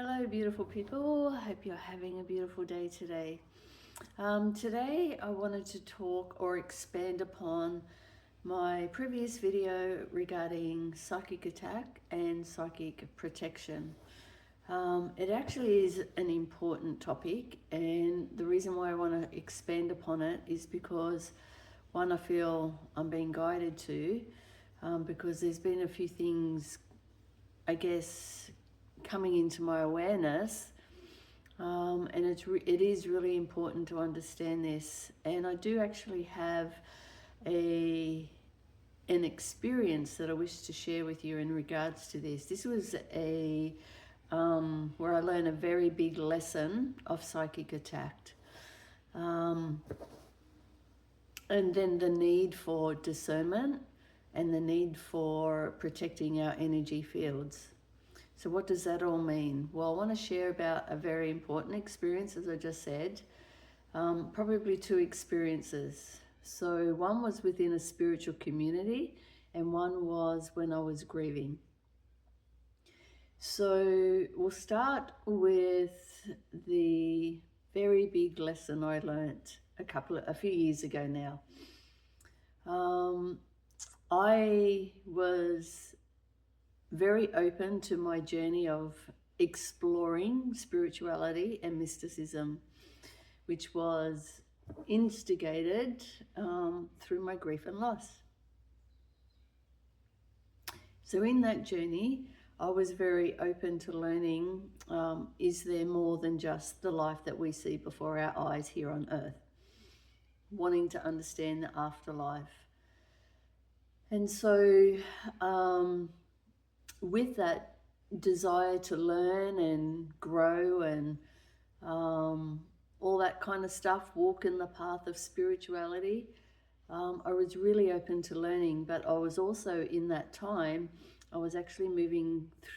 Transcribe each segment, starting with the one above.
Hello, beautiful people. I hope you're having a beautiful day today. Today, I wanted to talk or expand upon my previous video regarding psychic attack and psychic protection. It actually is an important topic, and the reason why I want to expand upon it is because, one, I feel I'm being guided to, because there's been a few things, I guess, coming into my awareness, and it is really important to understand this. And I do actually have an experience that I wish to share with you in regards to this. This was where I learned a very big lesson of psychic attack, and then the need for discernment and the need for protecting our energy fields. So what does that all mean? Well, I want to share about a very important experience, as I just said, probably two experiences. So one was within a spiritual community and one was when I was grieving. So we'll start with the very big lesson I learnt a few years ago now. I was very open to my journey of exploring spirituality and mysticism, which was instigated through my grief and loss. So in that journey, I was very open to learning, is there more than just the life that we see before our eyes here on earth? Wanting to understand the afterlife. And so with that desire to learn and grow and all that kind of stuff, walk in the path of spirituality, I was really open to learning. But I was also, in that time, I was actually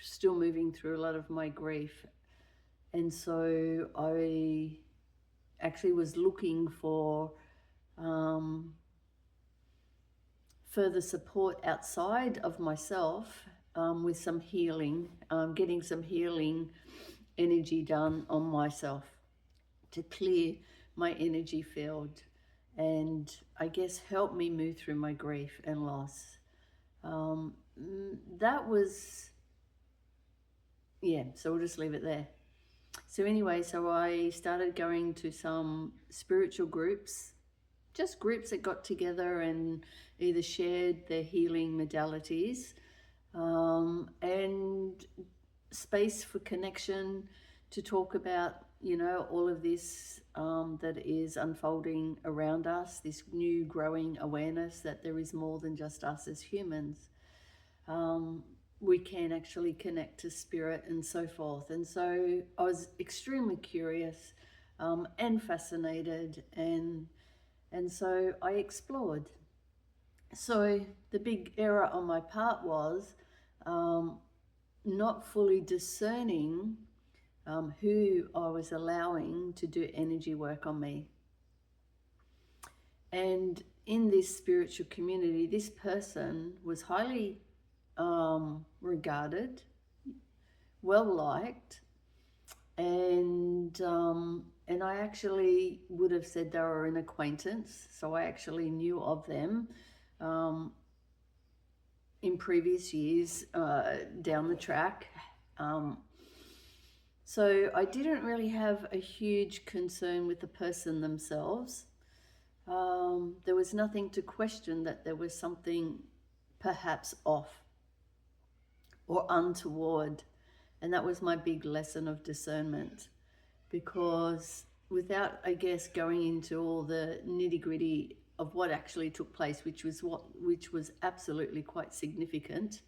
still moving through a lot of my grief. And so I actually was looking for further support outside of myself, with some healing, getting some healing energy done on myself to clear my energy field and, I guess, help me move through my grief and loss. That was, so we'll just leave it there. So anyway, so I started going to some spiritual groups, just groups that got together and either shared their healing modalities, and space for connection to talk about, all of this that is unfolding around us, this new growing awareness that there is more than just us as humans. We can actually connect to spirit and so forth. And so I was extremely curious and fascinated, and so I explored. So the big error on my part was not fully discerning who I was allowing to do energy work on me. And in this spiritual community, this person was highly regarded, well-liked, and I actually would have said they were an acquaintance, so I actually knew of them in previous years down the track. So I didn't really have a huge concern with the person themselves. There was nothing to question that there was something perhaps off or untoward. And that was my big lesson of discernment, because without, I guess, going into all the nitty-gritty of what actually took place, which was absolutely quite significant,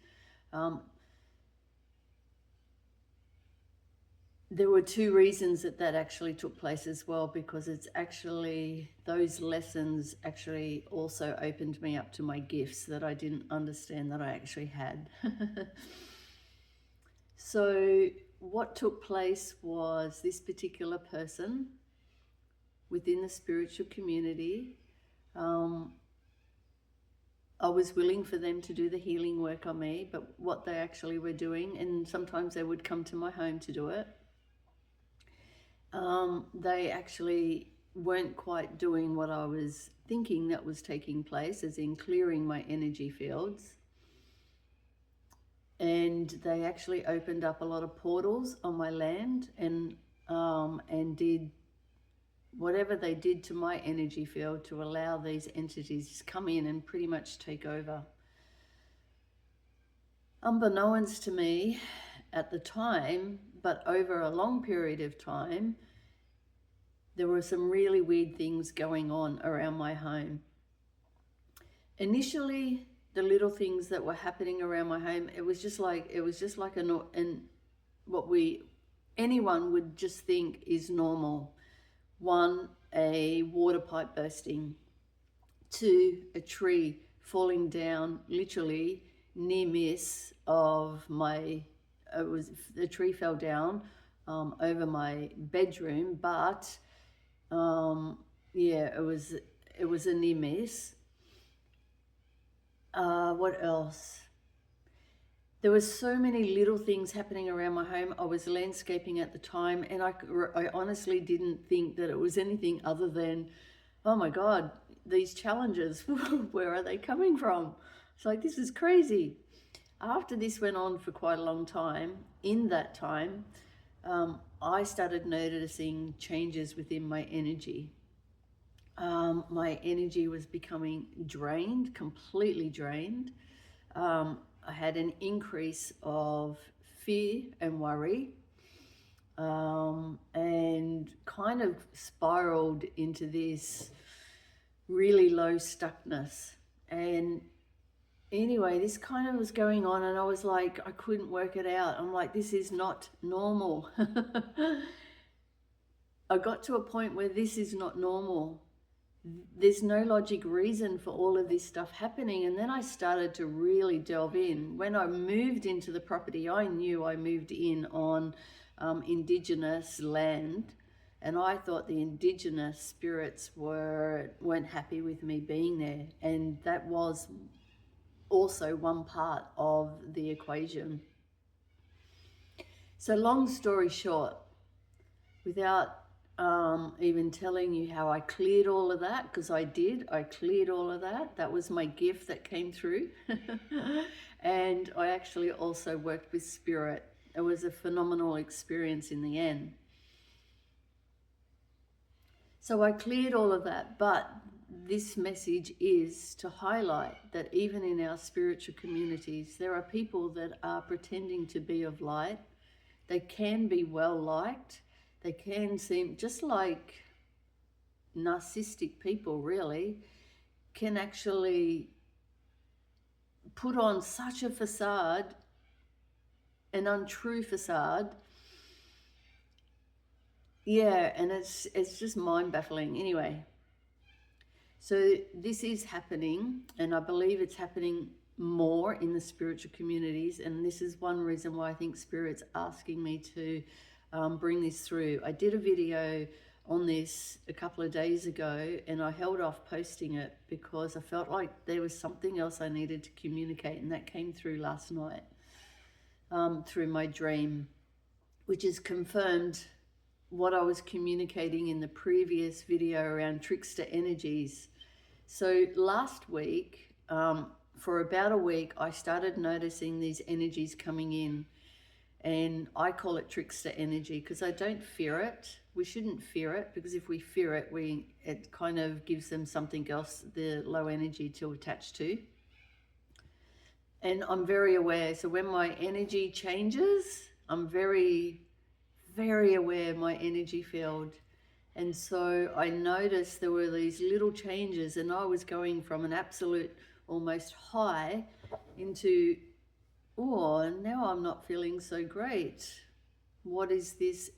there were two reasons that actually took place as well, because it's actually, those lessons actually also opened me up to my gifts that I didn't understand that I actually had. So what took place was, this particular person within the spiritual community, I was willing for them to do the healing work on me, but what they actually were doing, and sometimes they would come to my home to do it, they actually weren't quite doing what I was thinking that was taking place, as in clearing my energy fields. And they actually opened up a lot of portals on my land, and did whatever they did to my energy field to allow these entities to come in and pretty much take over. Unbeknownst to me at the time, but over a long period of time, there were some really weird things going on around my home. Initially, the little things that were happening around my home, it was just like what anyone would just think is normal. One, a water pipe bursting. Two, a tree falling down, literally near miss of my. The tree fell down over my bedroom, but yeah, it was a near miss. What else? There were so many little things happening around my home. I was landscaping at the time, and I honestly didn't think that it was anything other than, oh my God, these challenges, where are they coming from? It's like, this is crazy. After this went on for quite a long time, in that time, I started noticing changes within my energy. My energy was becoming drained, completely drained. I had an increase of fear and worry, and kind of spiraled into this really low stuckness. And anyway, this kind of was going on, and I was like, I couldn't work it out. I'm like, this is not normal. I got to a point where this is not normal. There's no logic reason for all of this stuff happening. And then I started to really delve in. When I moved into the property, I knew I moved in on indigenous land, and I thought the indigenous spirits weren't happy with me being there, and that was also one part of the equation. So long story short, without even telling you how I cleared all of that, because I cleared all of that. That was my gift that came through. And I actually also worked with spirit. It was a phenomenal experience in the end. So I cleared all of that, but this message is to highlight that even in our spiritual communities, there are people that are pretending to be of light. They can be well liked. They can seem, just like narcissistic people really, can actually put on such a facade, an untrue facade. Yeah, and it's just mind-baffling. Anyway, so this is happening, and I believe it's happening more in the spiritual communities, and this is one reason why I think Spirit's asking me to bring this through. I did a video on this a couple of days ago, and I held off posting it because I felt like there was something else I needed to communicate, and that came through last night through my dream, which has confirmed what I was communicating in the previous video around trickster energies. So last week, for about a week, I started noticing these energies coming in. And I call it trickster energy because I don't fear it. We shouldn't fear it, because if we fear it, it kind of gives them something else, the low energy, to attach to. And I'm very aware. So when my energy changes, I'm very, very aware of my energy field. And so I noticed there were these little changes, and I was going from an absolute almost high into, oh, now I'm not feeling so great. What is this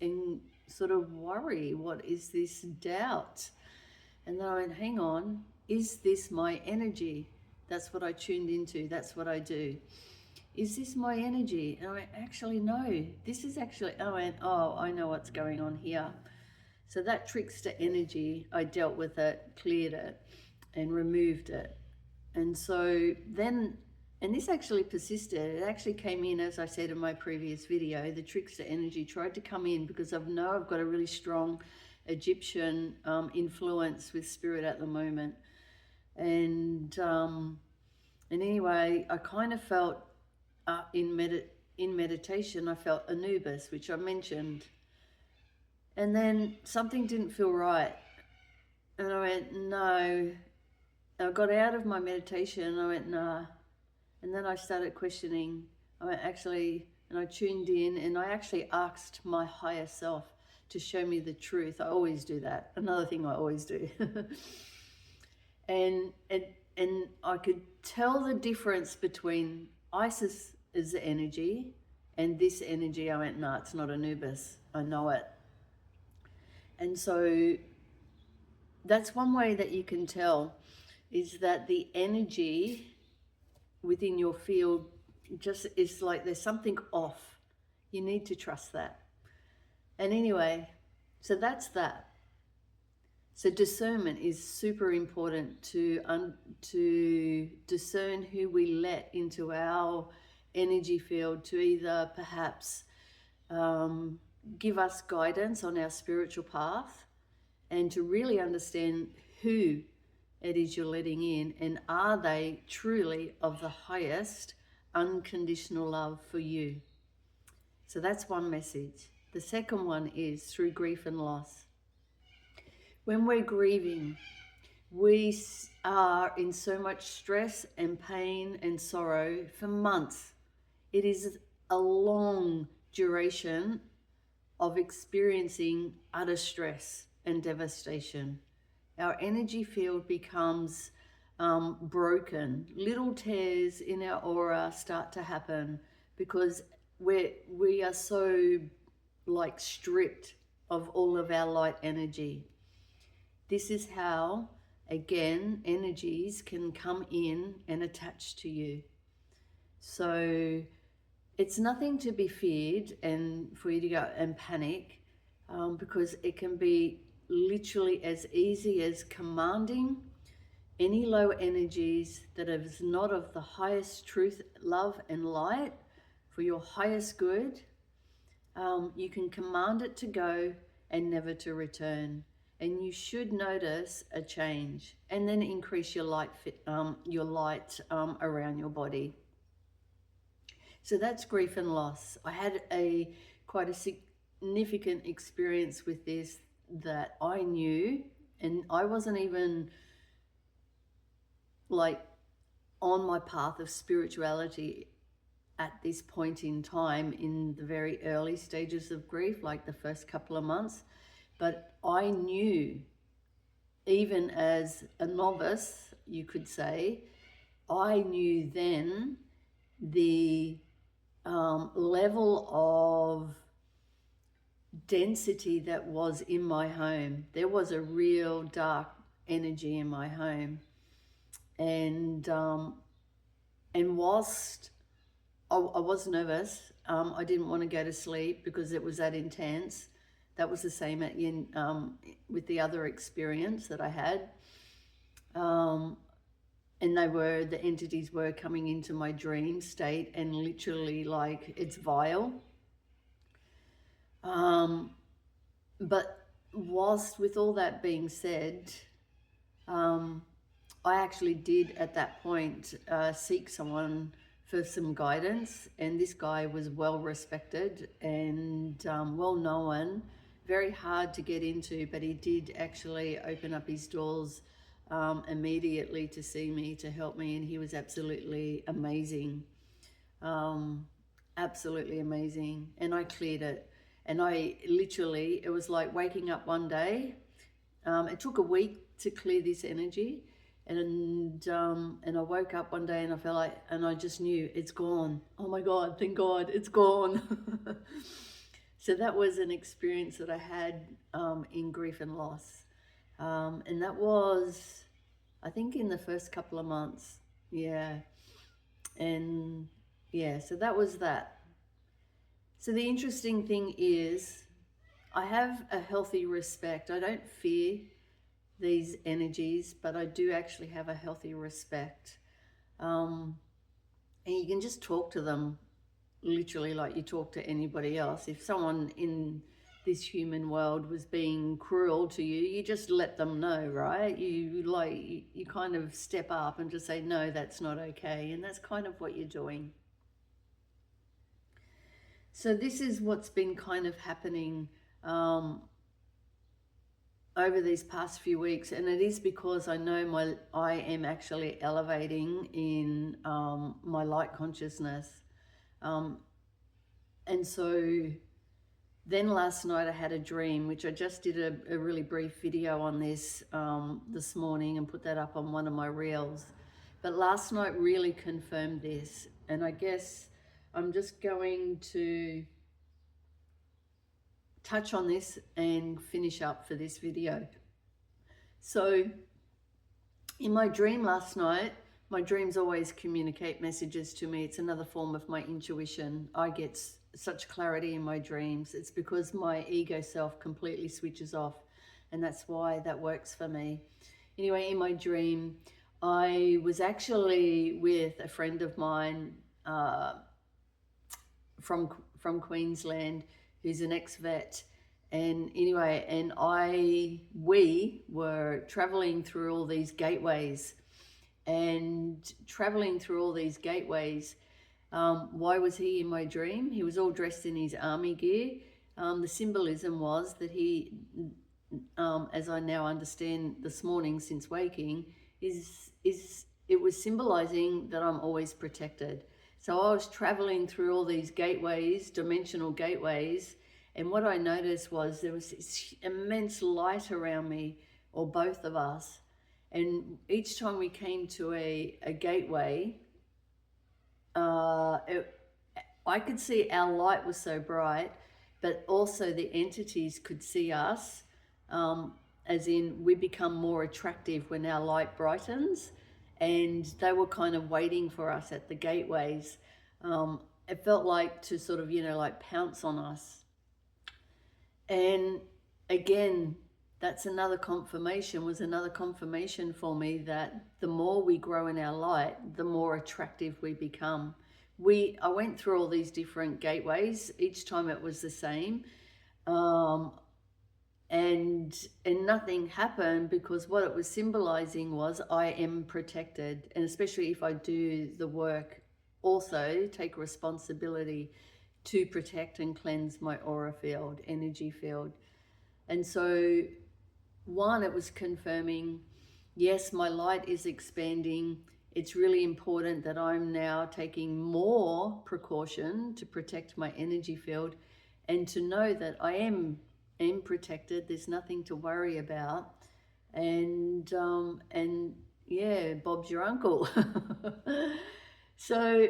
sort of worry? What is this doubt? And then I went, hang on, is this my energy? That's what I tuned into. That's what I do. Is this my energy? And I went, actually, no. This is actually, I went, oh, I know what's going on here. So that trickster energy, I dealt with it, cleared it, and removed it. And so then And this actually persisted. It actually came in, as I said in my previous video, the trickster energy tried to come in because I've got a really strong Egyptian influence with spirit at the moment. And anyway, I kind of felt in meditation, I felt Anubis, which I mentioned. And then something didn't feel right. And I went, no. And I got out of my meditation and I went, nah. And then I started questioning. I went, actually, and I tuned in and I actually asked my higher self to show me the truth. I always do that. Another thing I always do. and I could tell the difference between Isis is the energy and this energy. I went, no, it's not Anubis. I know it. And so that's one way that you can tell, is that the energy within your field just is like there's something off. You need to trust that. And anyway, so that's that. So discernment is super important to discern who we let into our energy field to either perhaps give us guidance on our spiritual path, and to really understand who it is you're letting in, and are they truly of the highest unconditional love for you. So that's one message. The second one is through grief and loss. When we're grieving, we are in so much stress and pain and sorrow for months. It is a long duration of experiencing utter stress and devastation. Our energy field becomes broken. Little tears in our aura start to happen because we are so like stripped of all of our light energy. This is how, again, energies can come in and attach to you. So it's nothing to be feared and for you to go and panic, because it can be literally as easy as commanding any low energies that is not of the highest truth, love and light for your highest good. You can command it to go and never to return. And you should notice a change, and then increase your light around your body. So that's grief and loss. I had quite a significant experience with this that I knew, and I wasn't even like on my path of spirituality at this point in time, in the very early stages of grief, like the first couple of months. But I knew, even as a novice, you could say, I knew then the level of density that was in my home. There was a real dark energy in my home. And whilst I was nervous, I didn't want to go to sleep because it was that intense. That was the same with the other experience that I had. And the entities were coming into my dream state, and literally like it's vile. But whilst with all that being said, I actually did at that point seek someone for some guidance, and this guy was well respected and well known. Very hard to get into, but he did actually open up his doors immediately to see me, to help me, and he was absolutely amazing. Absolutely amazing. And I cleared it. And it was like waking up one day. It took a week to clear this energy. And I woke up one day and I felt like, and I just knew it's gone. Oh my God, thank God, it's gone. So that was an experience that I had in grief and loss. And that was, I think, in the first couple of months. Yeah. And yeah, so that was that. So the interesting thing is, I have a healthy respect. I don't fear these energies, but I do actually have a healthy respect. and you can just talk to them literally like you talk to anybody else. If someone in this human world was being cruel to you, you just let them know, right? You kind of step up and just say, no, that's not okay. And that's kind of what you're doing. So this is what's been kind of happening over these past few weeks, and it is because I know I am actually elevating in my light consciousness. And so then last night I had a dream, which I just did a really brief video on this morning and put that up on one of my reels. But last night really confirmed this, and I guess I'm just going to touch on this and finish up for this video. So in my dream last night, my dreams always communicate messages to me. It's another form of my intuition. I get such clarity in my dreams. It's because my ego self completely switches off, and that's why that works for me. Anyway, in my dream, I was actually with a friend of mine from Queensland, who's an ex-vet. And anyway, we were traveling through all these gateways. And traveling through all these gateways, why was he in my dream? He was all dressed in his army gear. The symbolism was that he, as I now understand this morning since waking, it was symbolizing that I'm always protected. So I was traveling through all these gateways, dimensional gateways, and what I noticed was there was this immense light around me, or both of us. And each time we came to a gateway, I could see our light was so bright, but also the entities could see us, as in we become more attractive when our light brightens, and they were kind of waiting for us at the gateways. It felt like to sort of, like pounce on us. And again, that's another confirmation for me that the more we grow in our light, the more attractive we become. I went through all these different gateways. Each time it was the same. And nothing happened, because what it was symbolizing was I am protected. And especially if I do the work, also take responsibility to protect and cleanse my aura field, energy field. And so one, it was confirming, yes, my light is expanding. It's really important that I'm now taking more precaution to protect my energy field, and to know that I am protected. There's nothing to worry about. And yeah, Bob's your uncle. So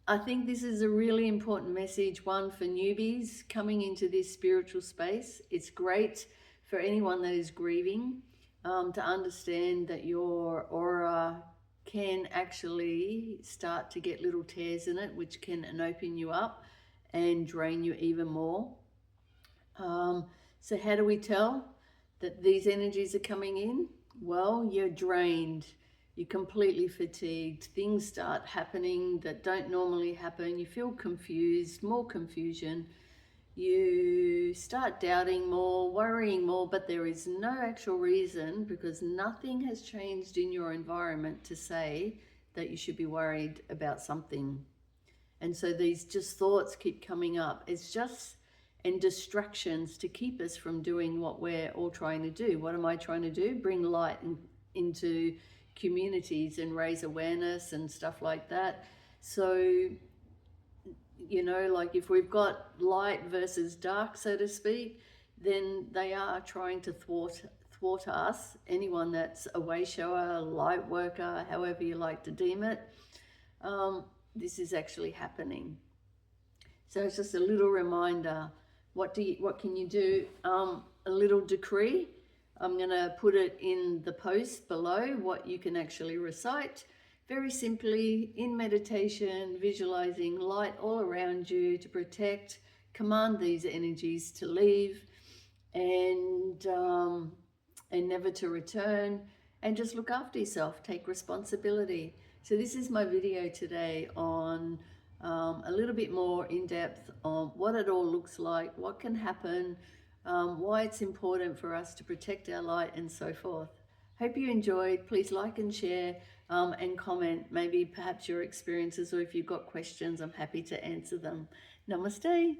I think this is a really important message, one, for newbies coming into this spiritual space. It's great for anyone that is grieving, to understand that your aura can actually start to get little tears in it, which can open you up and drain you even more. So how do we tell that these energies are coming in? Well, you're drained. You're completely fatigued. Things start happening that don't normally happen. You feel confused, more confusion. You start doubting more, worrying more, but there is no actual reason, because nothing has changed in your environment to say that you should be worried about something. And so these just thoughts keep coming up. It's just, and distractions to keep us from doing what we're all trying to do. What am I trying to do? Bring light into communities and raise awareness and stuff like that. So, like if we've got light versus dark, so to speak, then they are trying to thwart us. Anyone that's a way shower, light worker, however you like to deem it, this is actually happening. So it's just a little reminder. What can you do? A little decree. I'm going to put it in the post below, what you can actually recite. Very simply, in meditation, visualizing light all around you to protect, command these energies to leave, and never to return, and just look after yourself, take responsibility. So this is my video today on a little bit more in depth on what it all looks like, what can happen, why it's important for us to protect our light and so forth. Hope you enjoyed. Please like and share and comment maybe perhaps your experiences, or if you've got questions, I'm happy to answer them. Namaste.